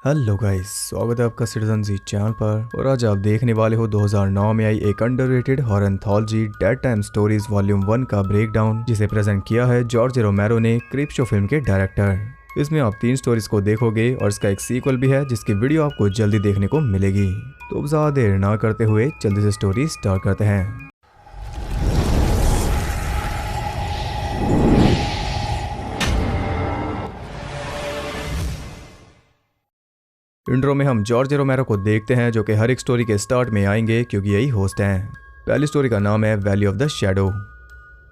Hello guys, स्वागत है आपका सिटीजन जी चैनल पर। और आज आप देखने वाले हो 2009 में आई एक underrated horror anthology dead time stories volume 1 का ब्रेकडाउन, जिसे प्रेजेंट किया है जॉर्ज रोमेरो ने, क्रीपशो फिल्म के डायरेक्टर। इसमें आप 3 स्टोरीज को देखोगे और इसका एक सीक्वल भी है जिसकी वीडियो आपको जल्दी देखने को मिलेगी। तो ज्यादा देर ना करते हुए जल्दी से स्टोरी स्टार्ट करते हैं। इंट्रो में हम जॉर्ज रोमेरो को देखते हैं जो कि हर एक स्टोरी के स्टार्ट में आएंगे क्योंकि यही होस्ट हैं। पहली स्टोरी का नाम है वैली ऑफ द शैडो।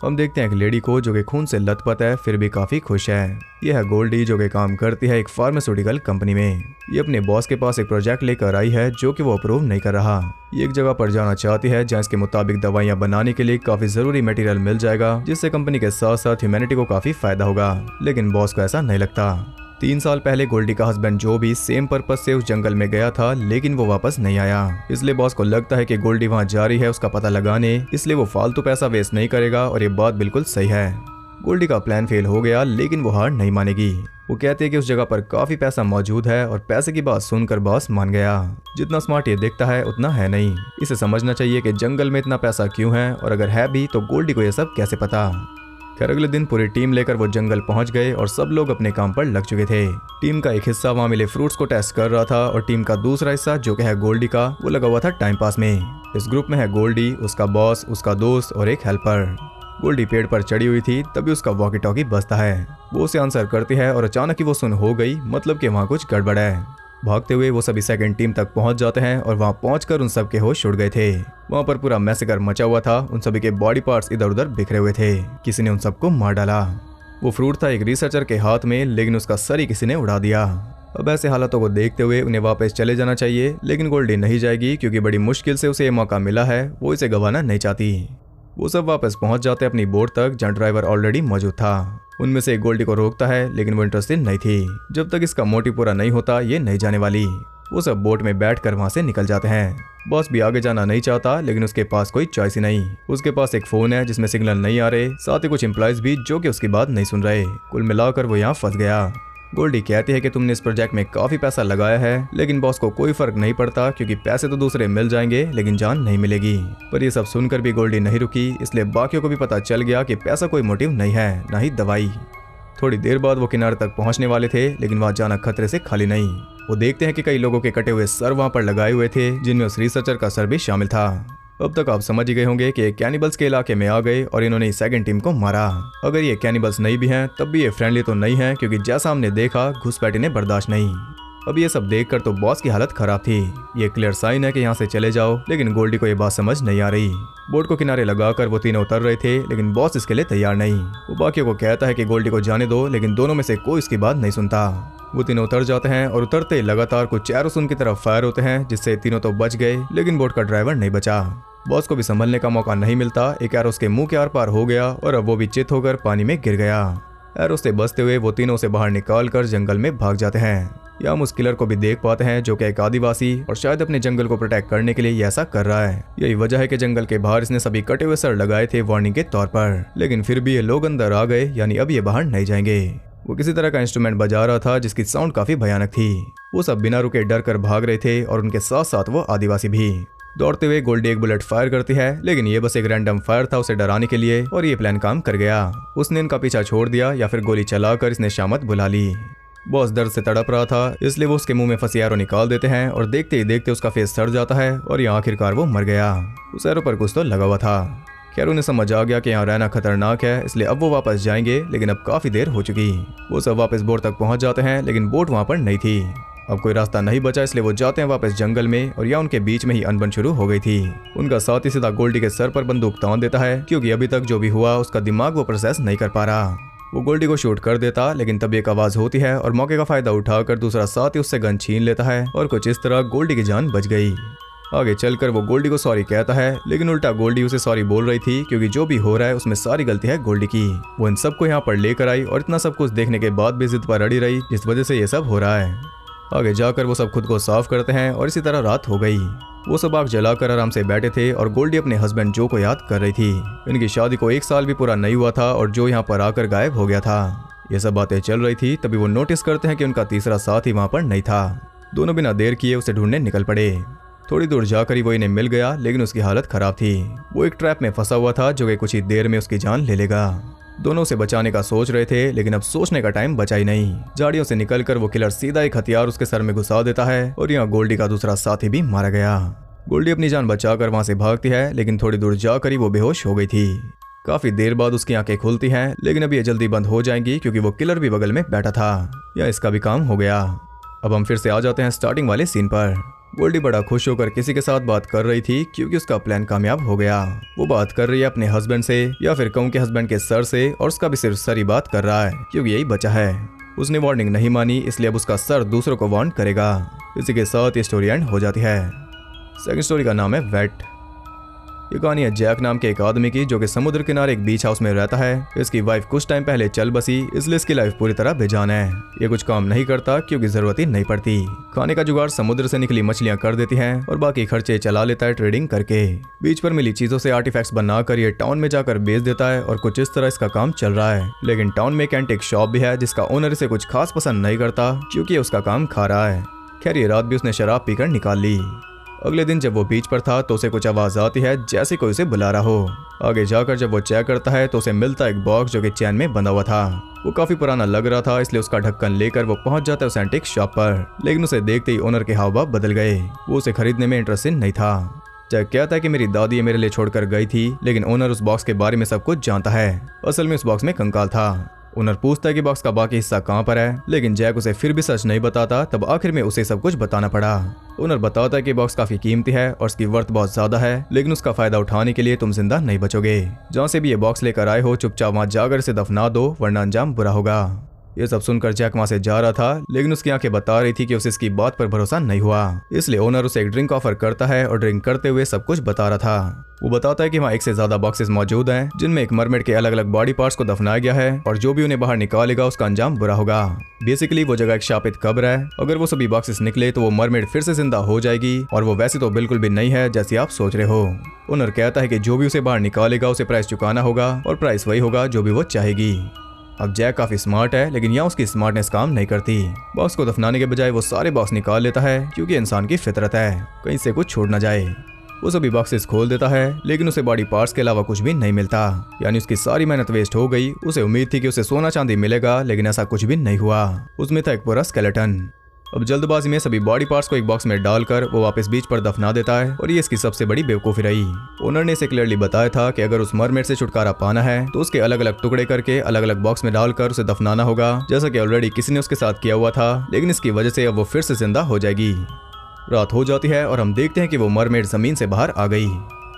हम देखते हैं एक लेडी को जो कि खून से लथपथ है फिर भी काफी खुश है। यह है गोल्डी जो कि काम करती है एक फार्मास्यूटिकल कंपनी में। ये अपने बॉस के पास एक प्रोजेक्ट लेकर आई है जो कि वो अप्रूव नहीं कर रहा। ये एक जगह पर जाना चाहती है जहाँ इसके मुताबिक दवाइयाँ बनाने के लिए काफी जरूरी मटेरियल मिल जाएगा, जिससे कंपनी के साथ साथ ह्यूमैनिटी को काफी फायदा होगा। लेकिन बॉस को ऐसा नहीं लगता। 3 साल पहले गोल्डी का हस्बैंड जो भी सेम पर्पस से उस जंगल में गया था, लेकिन वो वापस नहीं आया। इसलिए बॉस को लगता है कि गोल्डी वहां जा रही है उसका पता लगाने, इसलिए वो फालतू पैसा वेस्ट नहीं करेगा। और ये बात बिल्कुल सही है। गोल्डी का प्लान फेल हो गया लेकिन वो हार नहीं मानेगी। वो कहती है कि उस जगह पर काफी पैसा मौजूद है और पैसे की बात सुनकर बॉस मान गया। जितना स्मार्ट ये दिखता है उतना है नहीं। इसे समझना चाहिए कि जंगल में इतना पैसा क्यों है, और अगर है भी तो गोल्डी को यह सब कैसे पता। खैर अगले दिन पूरी टीम लेकर वो जंगल पहुंच गए और सब लोग अपने काम पर लग चुके थे। टीम का एक हिस्सा वहां मिले फ्रूट्स को टेस्ट कर रहा था और टीम का दूसरा हिस्सा जो कि है गोल्डी का, वो लगा हुआ था टाइम पास में। इस ग्रुप में है गोल्डी, उसका बॉस, उसका दोस्त और एक हेल्पर। गोल्डी पेड़ पर चढ़ी हुई थी, तभी उसका वॉकी टॉकी बजता है। वो उसे आंसर करती है और अचानक ही वो सुन हो गई, मतलब कि वहाँ कुछ गड़बड़ है। भागते हुए वो सभी सेकंड टीम तक पहुंच जाते हैं और वहां पहुंचकर उन सब के होश उड़ गए थे। वहां पर पूरा मैसेकर मचा हुआ था। उन सभी के बॉडी पार्ट्स इधर उधर बिखरे हुए थे। किसी ने उन सबको मार डाला। वो फ्रूट था एक रिसर्चर के हाथ में, लेकिन उसका सर ही किसी ने उड़ा दिया। अब ऐसे हालातों को देखते हुए उन्हें वापस चले जाना चाहिए, लेकिन गोल्डी नहीं जाएगी क्योंकि बड़ी मुश्किल से उसे ये मौका मिला है। वो इसे गंवाना नहीं चाहती। वो सब वापस पहुंच जाते अपनी बोट तक जहाँ ड्राइवर ऑलरेडी मौजूद था। उनमें से एक गोल्डी को रोकता है, लेकिन वो इंटरेस्टेड नहीं थी। जब तक इसका मोटिव पूरा नहीं होता ये नहीं जाने वाली। वो सब बोट में बैठकर वहां से निकल जाते हैं। बॉस भी आगे जाना नहीं चाहता, लेकिन उसके पास कोई चॉइस ही नहीं। उसके पास एक फोन है जिसमें सिग्नल नहीं आ रहे, साथ ही कुछ एम्प्लॉइज भी जो कि उसकी बात नहीं सुन रहे। कुल मिलाकर वो यहाँ फंस गया। गोल्डी कहती है कि तुमने इस प्रोजेक्ट में काफी पैसा लगाया है, लेकिन बॉस को कोई फर्क नहीं पड़ता क्योंकि पैसे तो दूसरे मिल जाएंगे लेकिन जान नहीं मिलेगी। पर ये सब सुनकर भी गोल्डी नहीं रुकी, इसलिए बाकियों को भी पता चल गया कि पैसा कोई मोटिव नहीं है, ना ही दवाई। थोड़ी देर बाद वो किनारे तक पहुंचने वाले थे, लेकिन वहां जाना खतरे से खाली नहीं। वो देखते हैं कि कई लोगों के कटे हुए सर वहां पर लगाए हुए थे, जिनमें उस रिसर्चर का सर भी शामिल था। अब तक आप समझ ही गए होंगे कि कैनिबल्स के इलाके में आ गए और इन्होंने सेकंड टीम को मारा। अगर ये कैनिबल्स नहीं भी हैं तब भी ये फ्रेंडली तो नहीं है, क्योंकि जैसा हमने देखा घुसपैठी ने बर्दाश्त नहीं। अब ये सब देखकर तो बॉस की हालत खराब थी। ये क्लियर साइन है कि यहाँ से चले जाओ, लेकिन गोल्डी को ये बात समझ नहीं आ रही। बोट को किनारे लगाकर वो तीनों उतर रहे थे, लेकिन बॉस इसके लिए तैयार नहीं। वो बाकियों को कहता है कि गोल्डी को जाने दो, लेकिन दोनों में से कोई इसकी बात नहीं सुनता। वो तीनों उतर जाते हैं और उतरते लगातार कुछ एरोस उनकी तरफ फायर होते हैं, जिससे तीनों तो बच गए, लेकिन बोट का ड्राइवर नहीं बचा। बॉस को भी संभलने का मौका नहीं मिलता। एक एरो उसके मुंह के आर पार हो गया और अब वो भी चित होकर पानी में गिर गया। एरो से बचते हुए वो तीनों से बाहर निकाल कर जंगल में भाग जाते हैं। यहाँ हम उस किलर को भी देख पाते हैं जो कि एक आदिवासी और शायद अपने जंगल को प्रोटेक्ट करने के लिए ऐसा कर रहा है। यही वजह है कि जंगल के बाहर इसने सभी कटे हुए सर लगाए थे वार्निंग के तौर पर, लेकिन फिर भी ये लोग अंदर आ गए, यानी अब ये बाहर नहीं जाएंगे। वो किसी तरह का इंस्ट्रूमेंट बजा रहा था जिसकी साउंड काफी भयानक थी। वो सब बिना रुके डर कर भाग रहे थे और उनके साथ साथ वो आदिवासी भी। दौड़ते हुए गोल्डी एक बुलेट फायर करती है, लेकिन ये बस एक रैंडम फायर था उसे डराने के लिए, और ये प्लान काम कर गया। उसने इनका पीछा छोड़ दिया या फिर गोली चलाकर इसने शामत बुला ली। बॉस दर्द से तड़प रहा था, इसलिए वो उसके मुंह में फंसी एरो निकाल देते हैं और देखते ही देखते उसका फेस सड़ जाता है और यहाँ आखिरकार वो मर गया। उस एरो पर कुछ तो लगा हुआ था। खैर उन्हें समझ आ गया कि यहाँ रहना खतरनाक है, इसलिए अब वो वापस जाएंगे, लेकिन अब काफी देर हो चुकी। वो सब वापस बोट तक पहुंच जाते हैं, लेकिन बोट वहां पर नहीं थी। अब कोई रास्ता नहीं बचा, इसलिए वो जाते हैं वापस जंगल में, और यहाँ उनके बीच में ही अनबन शुरू हो गई थी। उनका साथी सीधा गोल्डी के सर पर बंदूक तान देता है, क्योंकि अभी तक जो भी हुआ उसका दिमाग वो प्रोसेस नहीं कर पा रहा। वो गोल्डी को शूट कर देता, लेकिन तब एक आवाज होती है और मौके का फायदा उठाकर दूसरा साथी उससे गन छीन लेता है, और कुछ इस तरह गोल्डी की जान बच गई। आगे चलकर वो गोल्डी को सॉरी कहता है, लेकिन उल्टा गोल्डी उसे सॉरी बोल रही थी, क्योंकि जो भी हो रहा है उसमें सारी गलती है गोल्डी की। वो इन सबको यहाँ पर लेकर आई और इतना सब कुछ देखने के बाद भी जिद पर अड़ी रही, जिस वजह से ये सब हो रहा है। आगे जाकर वो सब खुद को साफ करते हैं और इसी तरह रात हो गई। वो सब आग जलाकर आराम से बैठे थे और गोल्डी अपने हस्बैंड जो को याद कर रही थी। इनकी शादी को 1 साल भी पूरा नहीं हुआ था और जो यहाँ पर आकर गायब हो गया था। ये सब बातें चल रही थी, तभी वो नोटिस करते हैं कि उनका तीसरा साथी वहाँ पर नहीं था। दोनों बिना देर किए उसे ढूंढने निकल पड़े। थोड़ी दूर जाकर ही वो इन्हें मिल गया, लेकिन उसकी हालत खराब थी। वो एक ट्रैप में फंसा हुआ था जो कि कुछ ही देर में उसकी जान ले लेगा। दोनों उसे बचाने का सोच रहे थे, लेकिन अब सोचने का टाइम बचा ही नहीं। झाड़ियों से निकलकर वो किलर सीधा एक हथियार उसके सर में घुसा देता है और यहाँ गोल्डी का दूसरा साथी भी मारा गया। गोल्डी अपनी जान बचाकर वहां से भागती है, लेकिन थोड़ी दूर जाकर ही वो बेहोश हो गई थी। काफी देर बाद उसकी आंखें खुलती हैं, लेकिन अब ये जल्दी बंद हो जाएंगी क्योंकि वो किलर भी बगल में बैठा था। या इसका भी काम हो गया। अब हम फिर से आ जाते हैं स्टार्टिंग वाले सीन पर। गोल्डी बड़ा खुश होकर किसी के साथ बात कर रही थी क्योंकि उसका प्लान कामयाब हो गया। वो बात कर रही है अपने हस्बैंड से, या फिर कहूं के हस्बैंड के सर से, और उसका भी सिर्फ सर ही बात कर रहा है क्योंकि यही बचा है। उसने वार्निंग नहीं मानी, इसलिए अब उसका सर दूसरों को वार्न करेगा। इसी के साथ ये स्टोरी एंड हो जाती है। सेकंड स्टोरी का नाम है वेट। ये कहानी है जैक नाम के एक आदमी की जो कि समुद्र किनारे एक बीच हाउस में रहता है। इसकी वाइफ कुछ टाइम पहले चल बसी, इसलिए इसकी लाइफ पूरी तरह बेजान है। ये कुछ काम नहीं करता क्योंकि जरूरत ही नहीं पड़ती। खाने का जुगाड़ समुद्र से निकली मछलियां कर देती हैं और बाकी खर्चे चला लेता है ट्रेडिंग करके। बीच पर मिली चीजों से आर्टिफैक्ट्स बनाकर ये टाउन में जाकर बेच देता है और कुछ इस तरह इसका काम चल रहा है। लेकिन टाउन में एक एंटीक शॉप भी है जिसका ओनर इसे कुछ खास पसंद नहीं करता क्योंकि ये उसका काम खा रहा है। खैर ये रात भी उसने शराब पीकर निकाल ली। अगले दिन जब वो बीच पर था तो उसे कुछ आवाज आती है जैसे कोई उसे बुला रहा हो। आगे जाकर जब वो चेक करता है तो उसे मिलता है एक बॉक्स जो कि चैन में बंधा हुआ था। वो काफी पुराना लग रहा था, इसलिए उसका ढक्कन लेकर वो पहुंच जाता है उस एंटीक शॉप पर। लेकिन उसे देखते ही ओनर के हाव भाव बदल गए। वो उसे खरीदने में इंटरेस्टेड नहीं था। जैक कहता है कि मेरी दादी ये मेरे लिए छोड़कर गई थी, लेकिन ओनर उस बॉक्स के बारे में सब कुछ जानता है। असल में उस बॉक्स में कंकाल था। ओनर पूछता है कि बॉक्स का बाकी हिस्सा कहाँ पर है, लेकिन जैक उसे फिर भी सच नहीं बताता। तब आखिर में उसे सब कुछ बताना पड़ा। ओनर बताता है कि बॉक्स काफी कीमती है और उसकी वर्थ बहुत ज्यादा है, लेकिन उसका फायदा उठाने के लिए तुम जिंदा नहीं बचोगे। जहाँ से भी ये बॉक्स लेकर आए हो चुपचाप वहाँ जाकर इसे दफना दो, वरना अंजाम बुरा होगा। ये सब सुनकर जैक वहाँ से जा रहा था, लेकिन उसकी आंखें बता रही थी कि उसे इसकी बात पर भरोसा नहीं हुआ। इसलिए ओनर उसे एक ड्रिंक ऑफर करता है और ड्रिंक करते हुए सब कुछ बता रहा था। वो बताता है कि वहाँ एक से ज्यादा बॉक्सेस मौजूद हैं जिनमें एक मरमेड के अलग अलग बॉडी पार्ट्स को दफनाया गया है और जो भी उन्हें बाहर निकालेगा उसका अंजाम बुरा होगा। बेसिकली वो जगह एक शापित कब्र है। अगर वो सभी बॉक्सेस निकले तो वो मरमेड फिर से जिंदा हो जाएगी और वो वैसे तो बिल्कुल भी नहीं है जैसी आप सोच रहे हो। ओनर कहता है कि जो भी उसे बाहर निकालेगा उसे प्राइस चुकाना होगा और प्राइस वही होगा जो भी वो चाहेगी। अब जैक काफी स्मार्ट है, लेकिन यहाँ उसकी स्मार्टनेस काम नहीं करती। बॉक्स को दफनाने के बजाय वो सारे बॉक्स निकाल लेता है क्योंकि इंसान की फितरत है, कहीं से कुछ छूट न जाए। वो सभी बॉक्सेस खोल देता है, लेकिन उसे बॉडी पार्ट्स के अलावा कुछ भी नहीं मिलता। यानी उसकी सारी मेहनत वेस्ट हो गई। उसे उम्मीद थी कि उसे सोना चांदी मिलेगा, लेकिन ऐसा कुछ भी नहीं हुआ। उसमें था एक पूरा स्केलेटन। अब जल्दबाजी में सभी बॉडी पार्ट्स को एक बॉक्स में डालकर वो वापस बीच पर दफना देता है और ये इसकी सबसे बड़ी बेवकूफी रही। ओनर ने इसे क्लियरली बताया था कि अगर उस मरमेड से छुटकारा पाना है तो उसके अलग अलग टुकड़े करके अलग अलग बॉक्स में डालकर उसे दफनाना होगा, जैसा कि ऑलरेडी किसी ने उसके साथ किया हुआ था। लेकिन इसकी वजह से अब वो फिर से जिंदा हो जाएगी। रात हो जाती है और हम देखते हैं कि वो मरमेड जमीन से बाहर आ गई।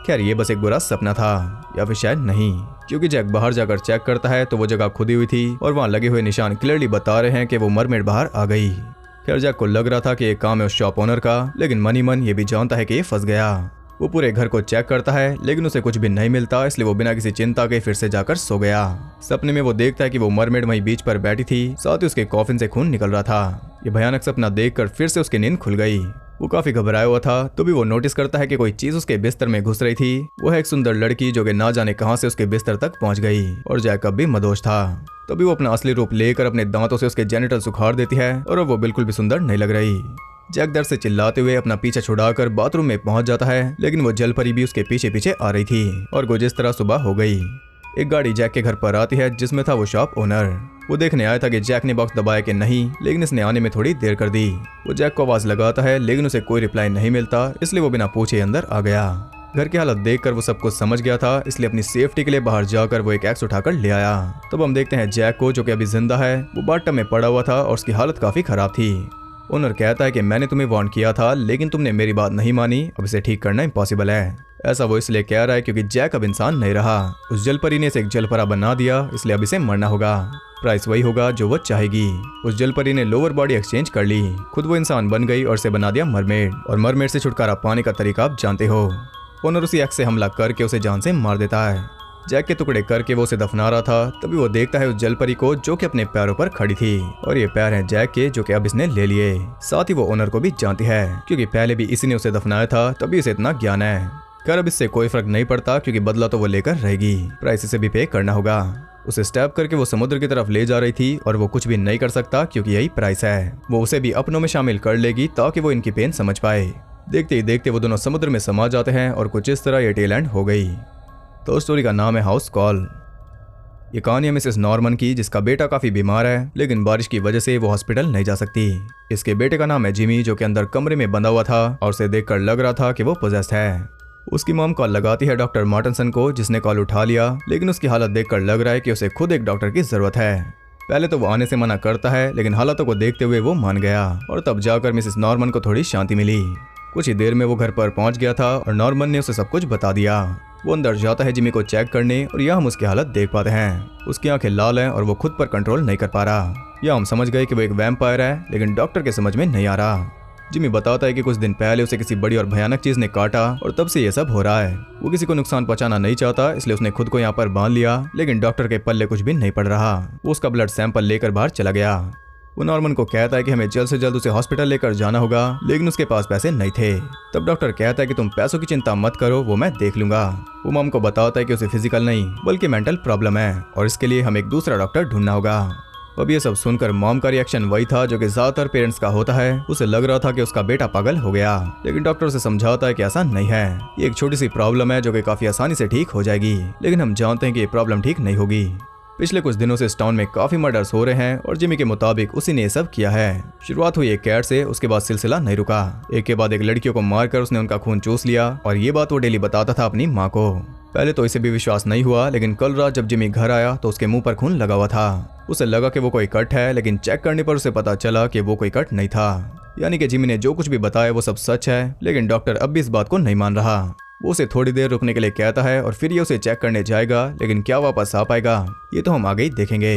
खैर ये बस एक बुरा सपना था, या फिर शायद नहीं, क्योंकि जैक बाहर जाकर चेक करता है तो वो जगह खुदी हुई थी और वहाँ लगे हुए निशान क्लियरली बता रहे हैं कि वो मरमेड बाहर आ गई। खैर जैक को लग रहा था कि ये काम है उस शॉप ओनर का, लेकिन मनी मन ये भी जानता है कि ये फंस गया। वो पूरे घर को चेक करता है, लेकिन उसे कुछ भी नहीं मिलता, इसलिए वो बिना किसी चिंता के फिर से जाकर सो गया। सपने में वो देखता है कि वो मरमेड वहीं बीच पर बैठी थी, साथ ही उसके कॉफिन से खून निकल रहा था। ये भयानक सपना देखकर फिर से उसकी नींद खुल गई। वो काफी घबराया हुआ था, तो भी वो नोटिस करता है कि कोई चीज उसके बिस्तर में घुस रही थी। वो है एक सुंदर लड़की जो कि ना जाने कहां से उसके बिस्तर तक पहुंच गई और जैकब भी मदोश था। तभी वो अपना असली रूप लेकर अपने दांतों से उसके जेनिटल उखाड़ देती है और वो बिल्कुल भी सुंदर नहीं लग रही। जैक दर्द से चिल्लाते हुए अपना पीछा छुड़ाकर बाथरूम में पहुंच जाता है, लेकिन वो जल परी भी उसके पीछे पीछे आ रही थी और कुछ इस तरह सुबह हो गई। एक गाड़ी जैक के घर पर आती है जिसमें था वो शॉप ओनर। वो देखने आया था कि जैक ने बॉक्स दबाया कि नहीं, लेकिन इसने आने में थोड़ी देर कर दी। वो जैक को आवाज लगाता है, लेकिन उसे कोई रिप्लाई नहीं मिलता, इसलिए वो बिना पूछे अंदर आ गया। घर की हालत देखकर वो सब कुछ समझ गया था, इसलिए अपनी सेफ्टी के लिए बाहर जाकर वो एक एक्स उठाकर ले आया। तब हम देखते हैं जैक को, जो कि अभी जिंदा है। वो बाथटब में पड़ा हुआ था और उसकी हालत काफी खराब थी। ओनर कहता है कि मैंने तुम्हें वार्न किया था, लेकिन तुमने मेरी बात नहीं मानी। अब इसे ठीक करना इम्पॉसिबल है। ऐसा वो इसलिए कह रहा है क्योंकि जैक अब इंसान नहीं रहा। उस जलपरी ने इसे एक जलपरा बना दिया, इसलिए अब इसे मरना होगा। प्राइस वही होगा जो वो चाहेगी। उस जलपरी ने लोअर बॉडी एक्सचेंज कर ली, खुद वो इंसान बन गई और इसे बना दिया मरमेड। और मरमेड से छुटकारा पाने का तरीका आप जानते हो। ओनर उसी एक्स से हमला करके उसे जान से मार देता है। जैक के टुकड़े करके वो उसे दफना रहा था, तभी वो देखता है उस जलपरी को जो कि अपने पैरों पर खड़ी थी और ये पैर हैं जैक के, जो कि अब इसने ले लिए। साथ ही वो ओनर को भी जानती है क्योंकि पहले भी इसी ने उसे दफनाया था, तभी उसे इतना ज्ञान है। खैर अब इससे कोई फर्क नहीं पड़ता क्योंकि बदला तो वो लेकर रहेगी, प्राइस इसे भी पे करना होगा। उसे स्टैप करके वो समुद्र की तरफ ले जा रही थी और वो कुछ भी नहीं कर सकता क्योंकि यही प्राइस है। वो उसे भी अपनों में शामिल कर लेगी ताकि वो इनकी पेन समझ पाए। देखते ही देखते वो दोनों समुद्र में समा जाते हैं और कुछ इस तरह ये टेल एंड हो गई। तो स्टोरी का नाम है हाउस कॉल। ये कहानी है मिसेस नॉर्मन की, जिसका बेटा काफी बीमार है लेकिन बारिश की वजह से वो हॉस्पिटल नहीं जा सकती। इसके बेटे का नाम है जिमी, जो कि अंदर कमरे में बंधा हुआ था और उसे देखकर लग रहा था कि वो पोजेस्ड है। उसकी मॉम कॉल लगाती है डॉक्टर मार्टिनसन को, जिसने कॉल उठा लिया, लेकिन उसकी हालत देखकर लग रहा है कि उसे खुद एक डॉक्टर की जरूरत है। पहले तो वो आने से मना करता है, लेकिन हालातों को देखते हुए वो मान गया और तब जाकर मिसेस नॉर्मन को थोड़ी शांति मिली। कुछ ही देर में वो घर पर पहुंच गया था और नॉर्मन ने उसे सब कुछ बता दिया। वो अंदर जाता है जिमी को चेक करने और यहाँ हम उसकी हालत देख पाते हैं। उसकी आंखें लाल हैं और वो खुद पर कंट्रोल नहीं कर पा रहा। यहाँ हम समझ गए कि वो एक वैम्पायर है, लेकिन डॉक्टर के समझ में नहीं आ रहा। जिमी बताता है कि कुछ दिन पहले उसे किसी बड़ी और भयानक चीज ने काटा और तब से ये सब हो रहा है। वो किसी को नुकसान पहुंचाना नहीं चाहता, इसलिए उसने खुद को यहाँ पर बांध लिया, लेकिन डॉक्टर के पल्ले कुछ भी नहीं पड़ रहा। वो उसका ब्लड सैंपल लेकर बाहर चला गया। वो नॉर्मन को कहता है कि हमें जल्द से जल्द उसे हॉस्पिटल लेकर जाना होगा, लेकिन उसके पास पैसे नहीं थे। तब डॉक्टर कहता है कि तुम पैसों की चिंता मत करो, वो मैं देख लूंगा। वो मॉम को बताता है कि उसे फिजिकल नहीं बल्कि मेंटल प्रॉब्लम है और इसके लिए हमें एक दूसरा डॉक्टर ढूंढना होगा। अब ये सब सुनकर मॉम का रिएक्शन वही था जो कि ज्यादातर पेरेंट्स का होता है। उसे लग रहा था कि उसका बेटा पागल हो गया, लेकिन डॉक्टर उसे समझाता है कि ऐसा नहीं है। ये एक छोटी सी प्रॉब्लम है जो कि काफी आसानी से ठीक हो जाएगी, लेकिन हम जानते हैं कि ये प्रॉब्लम ठीक नहीं होगी। पिछले कुछ दिनों से इस टाउन में काफी मर्डर्स हो रहे हैं और जिमी के मुताबिक उसी ने ये सब किया है। शुरुआत हुई एक कैट से, उसके बाद सिलसिला नहीं रुका। एक के बाद एक लड़कियों को मारकर उसने उनका खून चूस लिया और ये बात वो डेली बताता था अपनी माँ को। पहले तो इसे भी विश्वास नहीं हुआ, लेकिन कल रात जब जिमी घर आया तो उसके मुंह पर खून लगा हुआ था। उसे लगा कि वो कोई कट है, लेकिन चेक करने पर उसे पता चला कि वो कोई कट नहीं था। यानी कि जिमी ने जो कुछ भी बताया वो सब सच है, लेकिन डॉक्टर अब भी इस बात को नहीं मान रहा। वो उसे थोड़ी देर रुकने के लिए कहता है और फिर ये उसे चेक करने जाएगा, लेकिन क्या वापस आ पाएगा ये तो हम आगे ही देखेंगे।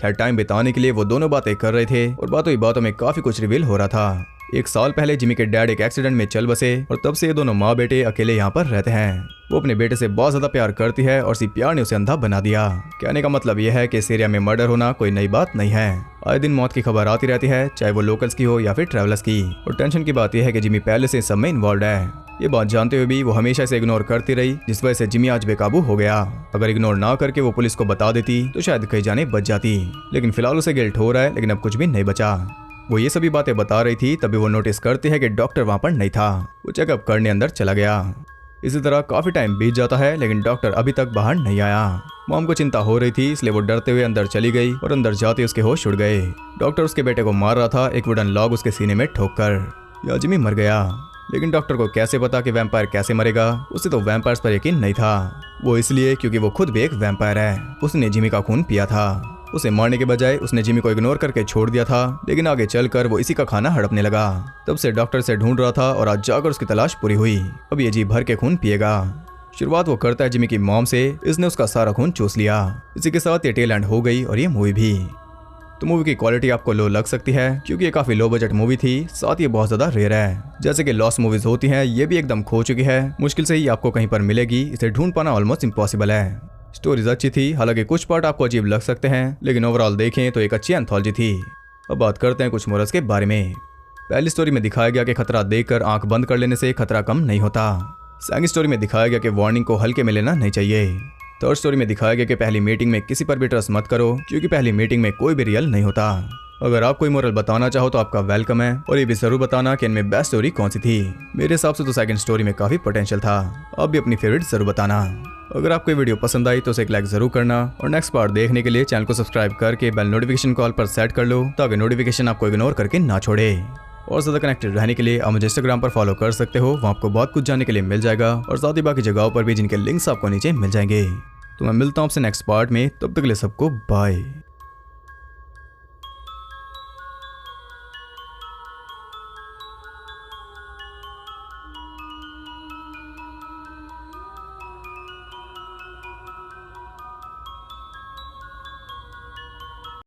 खैर, टाइम बिताने के लिए वो दोनों बातें कर रहे थे और बातों ही बातों में काफी कुछ रिवील हो रहा था। एक साल पहले जिमी के डैड एक एक्सीडेंट में चल बसे और तब से ये दोनों माँ बेटे अकेले यहाँ पर रहते हैं। वो अपने बेटे से बहुत ज्यादा प्यार करती है और इसी प्यार ने उसे अंधा बना दिया। कहने का मतलब यह है कि इस एरिया में मर्डर होना कोई नई बात नहीं है। आए दिन मौत की खबर आती रहती है, चाहे वो लोकल्स की हो या फिर ट्रैवलर्स की। और टेंशन की बात यह है कि जिमी पहले से सब में इन्वॉल्व है। ये बात जानते हुए भी वो हमेशा इसे इग्नोर करती रही, जिस वजह से जिमी आज बेकाबू हो गया। अगर इग्नोर ना करके वो पुलिस को बता देती तो शायद कई जाने बच जाती, लेकिन फिलहाल उसे गिल्ट हो रहा है, लेकिन अब कुछ भी नहीं बचा। वो ये सभी बातें बता रही थी, तभी वो नोटिस करती है कि डॉक्टर वहां पर नहीं था। वो चेकअप करने अंदर चला गया। इसी तरह काफी टाइम बीत जाता है, लेकिन डॉक्टर अभी तक बाहर नहीं आया। मॉम को चिंता हो रही थी, इसलिए वो डरते हुए अंदर चली गई और अंदर जाते उसके होश उड़ गए। डॉक्टर उसके बेटे को मार रहा था, एक वुडन लॉग उसके सीने में ठोककर। या जिमी मर गया, लेकिन डॉक्टर को कैसे पता कि वैम्पायर कैसे मरेगा? उसे तो वैम्पायर्स पर यकीन नहीं था। वो इसलिए क्योंकि वो खुद भी एक वैम्पायर है। उसने जिमी का खून पिया था। उसे मारने के बजाय उसने जिमी को इग्नोर करके छोड़ दिया था, लेकिन आगे चलकर वो इसी का खाना हड़पने लगा। तब से डॉक्टर से ढूंढ रहा था और आज जाकर उसकी तलाश पूरी हुई। अब ये जी भर के खून पिएगा। शुरुआत वो करता है जिमी की मॉम से, इसने उसका सारा खून चूस लिया। इसी के साथ ये टेल एंड हो गई और ये मूवी भी। तो मूवी की क्वालिटी आपको लो लग सकती है क्योंकि ये काफी लो बजट मूवी थी, साथ ये बहुत ज्यादा रेयर है। जैसे कि लॉस्ट मूवीज होती हैं, ये भी एकदम खो चुकी है। मुश्किल से ही आपको कहीं पर मिलेगी, इसे ढूंढ पाना ऑलमोस्ट इम्पॉसिबल है। स्टोरीज अच्छी थी, हालांकि कुछ पार्ट आपको अजीब लग सकते हैं, लेकिन ओवरऑल देखें तो एक अच्छी एंथोलॉजी थी। अब बात करते हैं कुछ मोरल्स के बारे में। पहली स्टोरी में दिखाया गया कि खतरा देखकर आंख बंद कर लेने से खतरा कम नहीं होता। सेकंड स्टोरी में दिखाया गया कि वार्निंग को हल्के में लेना नहीं चाहिए। थर्ड स्टोरी में दिखाया गया कि पहली मीटिंग में किसी पर भी ट्रस्ट मत करो, क्योंकि पहली मीटिंग में कोई भी रियल नहीं होता। अगर आप कोई मोरल बताना चाहो तो आपका वेलकम है, और ये भी जरूर बताना कि इनमें बेस्ट स्टोरी कौन सी थी। मेरे हिसाब से तो सेकंड स्टोरी में काफी पोटेंशियल था। आप भी अपनी फेवरेट जरूर बताना। अगर आपको ये वीडियो पसंद आई तो उसे एक लाइक जरूर करना, और नेक्स्ट पार्ट देखने के लिए चैनल को सब्सक्राइब करके बेल नोटिफिकेशन कॉल पर सेट कर लो, ताकि नोटिफिकेशन आपको इग्नोर करके ना छोड़े। और ज्यादा कनेक्टेड रहने के लिए आप मुझे इंस्टाग्राम पर फॉलो कर सकते हो, वहाँ आपको बहुत कुछ जानने के लिए मिल जाएगा, और साथ ही बाकी जगहों पर भी जिनके लिंक्स आपको नीचे मिल जाएंगे। तो मैं मिलता हूँ आपसे नेक्स्ट पार्ट में, तब तक के लिए सबको बाय।